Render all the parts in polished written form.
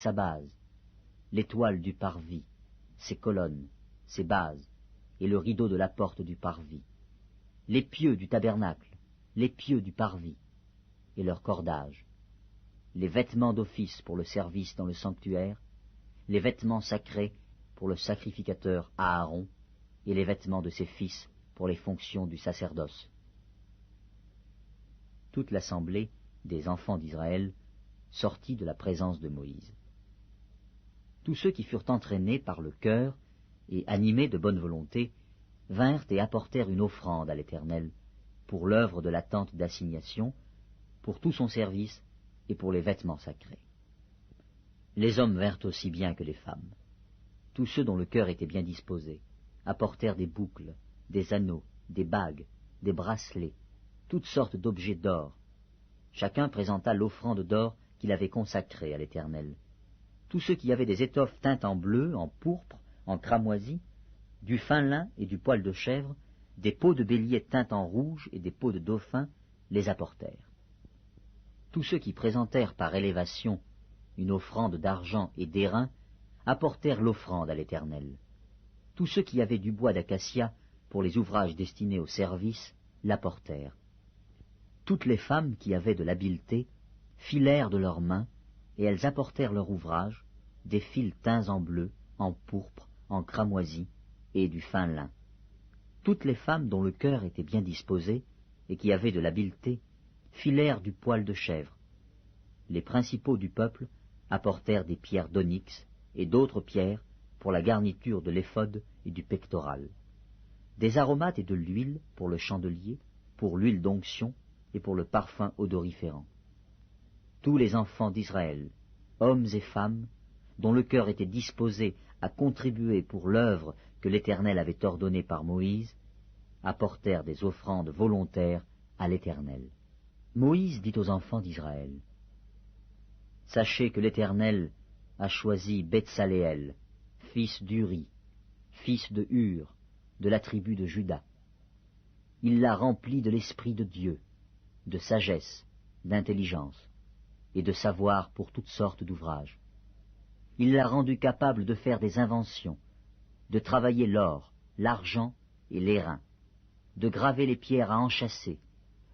sa base, l'étoile du parvis, ses colonnes, ses bases, et le rideau de la porte du parvis, les pieux du tabernacle, les pieux du parvis, et leur cordage, les vêtements d'office pour le service dans le sanctuaire, les vêtements sacrés pour le sacrificateur Aaron, et les vêtements de ses fils pour les fonctions du sacerdoce. Toute l'assemblée des enfants d'Israël sortit de la présence de Moïse. Tous ceux qui furent entraînés par le cœur et animés de bonne volonté vinrent et apportèrent une offrande à l'Éternel pour l'œuvre de la tente d'assignation, pour tout son service et pour les vêtements sacrés. Les hommes vinrent aussi bien que les femmes. Tous ceux dont le cœur était bien disposé apportèrent des boucles, des anneaux, des bagues, des bracelets, toutes sortes d'objets d'or. Chacun présenta l'offrande d'or qu'il avait consacrée à l'Éternel. Tous ceux qui avaient des étoffes teintes en bleu, en pourpre, en cramoisi, du fin lin et du poil de chèvre, des peaux de bélier teintes en rouge et des peaux de dauphin, les apportèrent. Tous ceux qui présentèrent par élévation une offrande d'argent et d'airain apportèrent l'offrande à l'Éternel. Tous ceux qui avaient du bois d'acacia pour les ouvrages destinés au service l'apportèrent. Toutes les femmes qui avaient de l'habileté filèrent de leurs mains, et elles apportèrent leur ouvrage, des fils teints en bleu, en pourpre, en cramoisi, et du fin lin. Toutes les femmes dont le cœur était bien disposé, et qui avaient de l'habileté, filèrent du poil de chèvre. Les principaux du peuple apportèrent des pierres d'onyx, et d'autres pierres pour la garniture de l'éphod et du pectoral, des aromates et de l'huile pour le chandelier, pour l'huile d'onction et pour le parfum odoriférant. Tous les enfants d'Israël, hommes et femmes, dont le cœur était disposé à contribuer pour l'œuvre que l'Éternel avait ordonnée par Moïse, apportèrent des offrandes volontaires à l'Éternel. Moïse dit aux enfants d'Israël, « Sachez que l'Éternel a choisi Betsaléel, fils d'Uri, fils de Hur, de la tribu de Juda. Il l'a rempli de l'Esprit de Dieu, de sagesse, d'intelligence et de savoir pour toutes sortes d'ouvrages. Il l'a rendu capable de faire des inventions, de travailler l'or, l'argent et l'airain, de graver les pierres à enchâsser,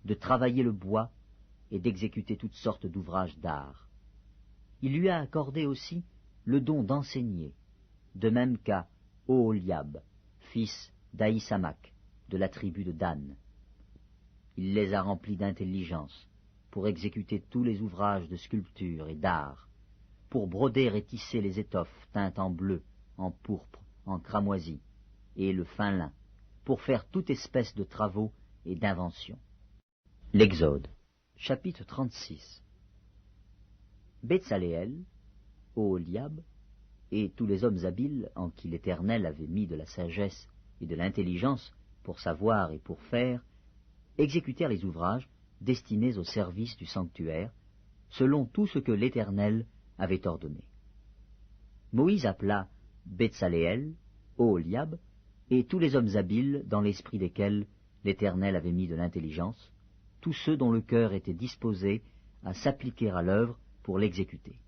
de travailler le bois et d'exécuter toutes sortes d'ouvrages d'art. Il lui a accordé aussi le don d'enseigner, de même qu'à Oholiab, fils d'Aïsamak, de la tribu de Dan. Il les a remplis d'intelligence, pour exécuter tous les ouvrages de sculpture et d'art, pour broder et tisser les étoffes teintes en bleu, en pourpre, en cramoisi, et le fin lin, pour faire toute espèce de travaux et d'inventions. L'Exode, chapitre 36. Betsaléel, Oholiab, et tous les hommes habiles en qui l'Éternel avait mis de la sagesse et de l'intelligence pour savoir et pour faire, exécutèrent les ouvrages destinés au service du sanctuaire, selon tout ce que l'Éternel avait ordonné. Moïse appela Betsaléel, Oholiab, et tous les hommes habiles dans l'esprit desquels l'Éternel avait mis de l'intelligence, tous ceux dont le cœur était disposé à s'appliquer à l'œuvre pour l'exécuter.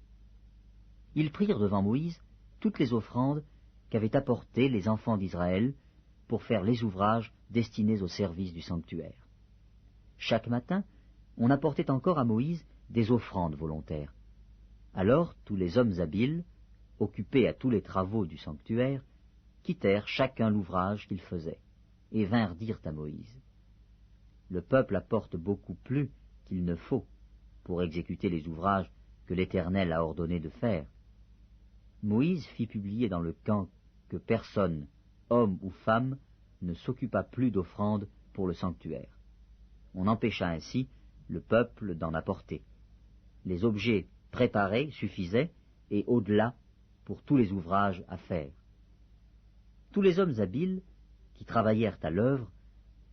Ils prirent devant Moïse toutes les offrandes qu'avaient apportées les enfants d'Israël pour faire les ouvrages destinés au service du sanctuaire. Chaque matin, on apportait encore à Moïse des offrandes volontaires. Alors tous les hommes habiles, occupés à tous les travaux du sanctuaire, quittèrent chacun l'ouvrage qu'ils faisaient, et vinrent dire à Moïse, « Le peuple apporte beaucoup plus qu'il ne faut pour exécuter les ouvrages que l'Éternel a ordonné de faire. » Moïse fit publier dans le camp que personne, homme ou femme, ne s'occupa plus d'offrandes pour le sanctuaire. On empêcha ainsi le peuple d'en apporter. Les objets préparés suffisaient, et au-delà, pour tous les ouvrages à faire. Tous les hommes habiles, qui travaillèrent à l'œuvre,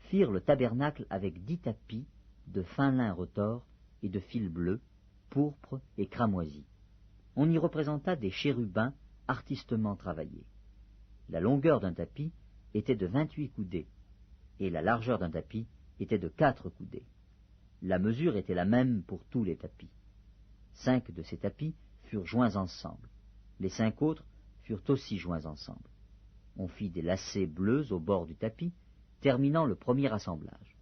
firent le tabernacle avec 10 tapis de fin lin retors et de fil bleu, pourpre et cramoisi. On y représenta des chérubins artistement travaillés. La longueur d'un tapis était de 28 coudées, et la largeur d'un tapis était de 4 coudées. La mesure était la même pour tous les tapis. 5 de ces tapis furent joints ensemble. Les 5 autres furent aussi joints ensemble. On fit des lacets bleus au bord du tapis, terminant le premier assemblage.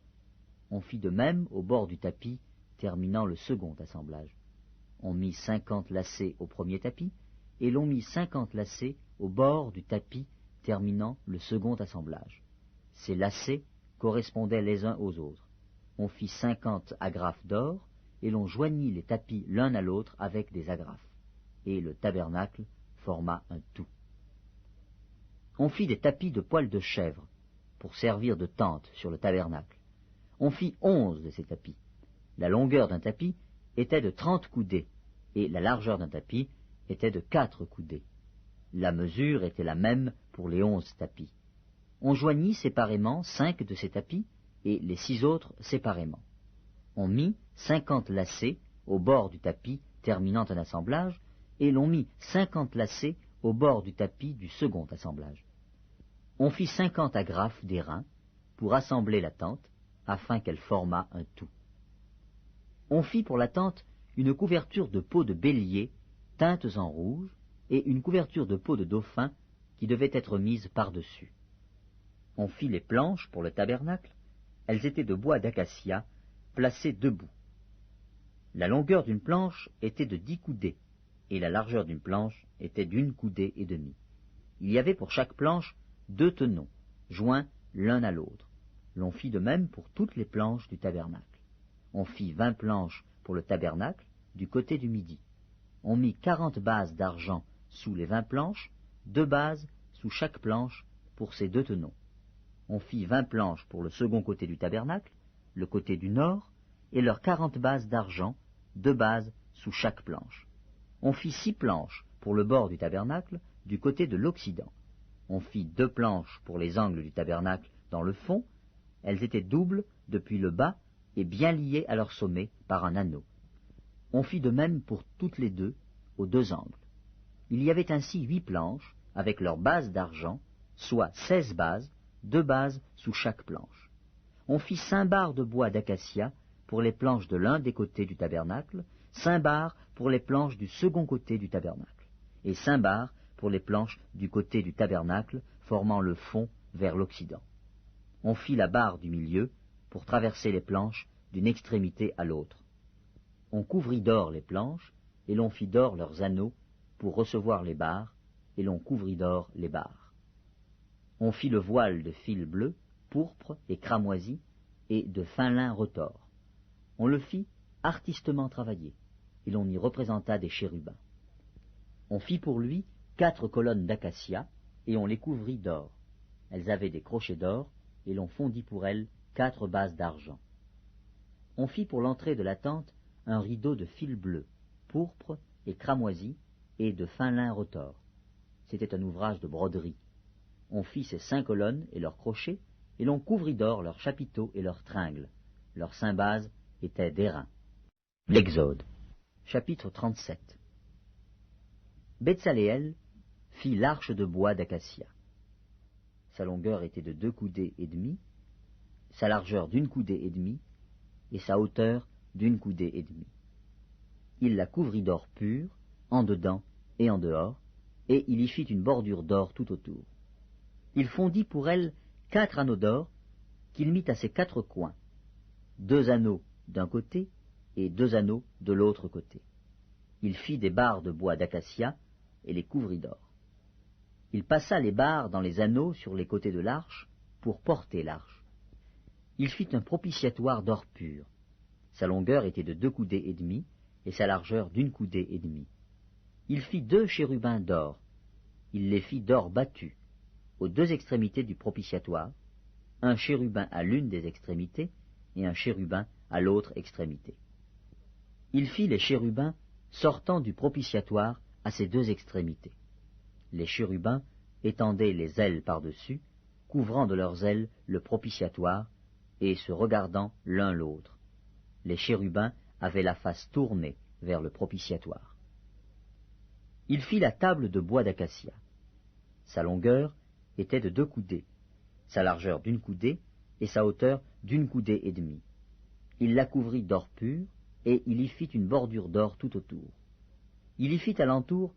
On fit de même au bord du tapis, terminant le second assemblage. On mit 50 lacets au premier tapis, et l'on mit 50 lacets au bord du tapis, terminant le second assemblage. Ces lacets correspondaient les uns aux autres. On fit 50 agrafes d'or, et l'on joignit les tapis l'un à l'autre avec des agrafes. Et le tabernacle forma un tout. On fit des tapis de poils de chèvre, pour servir de tente sur le tabernacle. On fit 11 de ces tapis. La longueur d'un tapis était de 30 coudées, et la largeur d'un tapis était de 4 coudées. La mesure était la même pour les 11 tapis. On joignit séparément 5 de ces tapis, et les 6 autres séparément. On mit 50 lacets au bord du tapis terminant un assemblage, et l'on mit 50 lacets au bord du tapis du second assemblage. On fit 50 agrafes d'airain pour assembler la tente, afin qu'elle formât un tout. On fit pour la tente une couverture de peaux de bélier teintes en rouge, et une couverture de peau de dauphin qui devait être mise par-dessus. On fit les planches pour le tabernacle. Elles étaient de bois d'acacia, placées debout. La longueur d'une planche était de 10 coudées, et la largeur d'une planche était d'1 coudée et demie. Il y avait pour chaque planche 2 tenons, joints l'un à l'autre. L'on fit de même pour toutes les planches du tabernacle. On fit 20 planches pour le tabernacle, du côté du midi. On mit 40 bases d'argent sous les 20 planches, 2 bases sous chaque planche pour ces 2 tenons. On fit 20 planches pour le second côté du tabernacle, le côté du nord, et leurs 40 bases d'argent, 2 bases sous chaque planche. On fit 6 planches pour le bord du tabernacle, du côté de l'occident. On fit 2 planches pour les angles du tabernacle dans le fond. Elles étaient doubles depuis le bas et bien liées à leur sommet par un anneau. On fit de même pour toutes les deux, aux 2 angles. Il y avait ainsi 8 planches, avec leurs bases d'argent, soit 16 bases, 2 bases sous chaque planche. On fit 5 barres de bois d'acacia pour les planches de l'un des côtés du tabernacle, 5 barres pour les planches du second côté du tabernacle, et 5 barres pour les planches du côté du tabernacle formant le fond vers l'occident. On fit la barre du milieu pour traverser les planches d'une extrémité à l'autre. On couvrit d'or les planches, et l'on fit d'or leurs anneaux pour recevoir les barres, et l'on couvrit d'or les barres. On fit le voile de fil bleu, pourpre et cramoisi, et de fin lin retors. On le fit artistement travaillé, et l'on y représenta des chérubins. On fit pour lui 4 colonnes d'acacia, et on les couvrit d'or. Elles avaient des crochets d'or, et l'on fondit pour elles 4 bases d'argent. On fit pour l'entrée de la tente un rideau de fil bleu, pourpre et cramoisi, et de fin lin retors. C'était un ouvrage de broderie. On fit ces 5 colonnes et leurs crochets, et l'on couvrit d'or leurs chapiteaux et leurs tringles. Leurs 5 bases étaient d'airain. L'Exode, chapitre 37. Betsaléel fit l'arche de bois d'acacia. Sa longueur était de 2 coudées et demie, sa largeur d'1 coudée et demie, et sa hauteur d'1 coudée et demie. Il la couvrit d'or pur, en dedans et en dehors, et il y fit une bordure d'or tout autour. Il fondit pour elle 4 anneaux d'or, qu'il mit à ses 4 coins, 2 anneaux d'un côté et 2 anneaux de l'autre côté. Il fit des barres de bois d'acacia et les couvrit d'or. Il passa les barres dans les anneaux sur les côtés de l'arche pour porter l'arche. Il fit un propitiatoire d'or pur. Sa longueur était de 2 coudées et demie, et sa largeur d'1 coudée et demie. Il fit 2 chérubins d'or. Il les fit d'or battu, aux 2 extrémités du propitiatoire, un chérubin à l'une des extrémités, et un chérubin à l'autre extrémité. Il fit les chérubins sortant du propitiatoire à ses 2 extrémités. Les chérubins étendaient les ailes par-dessus, couvrant de leurs ailes le propitiatoire, et se regardant l'un l'autre. Les chérubins avaient la face tournée vers le propitiatoire. Il fit la table de bois d'acacia. Sa longueur était de 2 coudées, sa largeur d'1 coudée, et sa hauteur d'1 coudée et demie. Il la couvrit d'or pur, et il y fit une bordure d'or tout autour. Il y fit alentour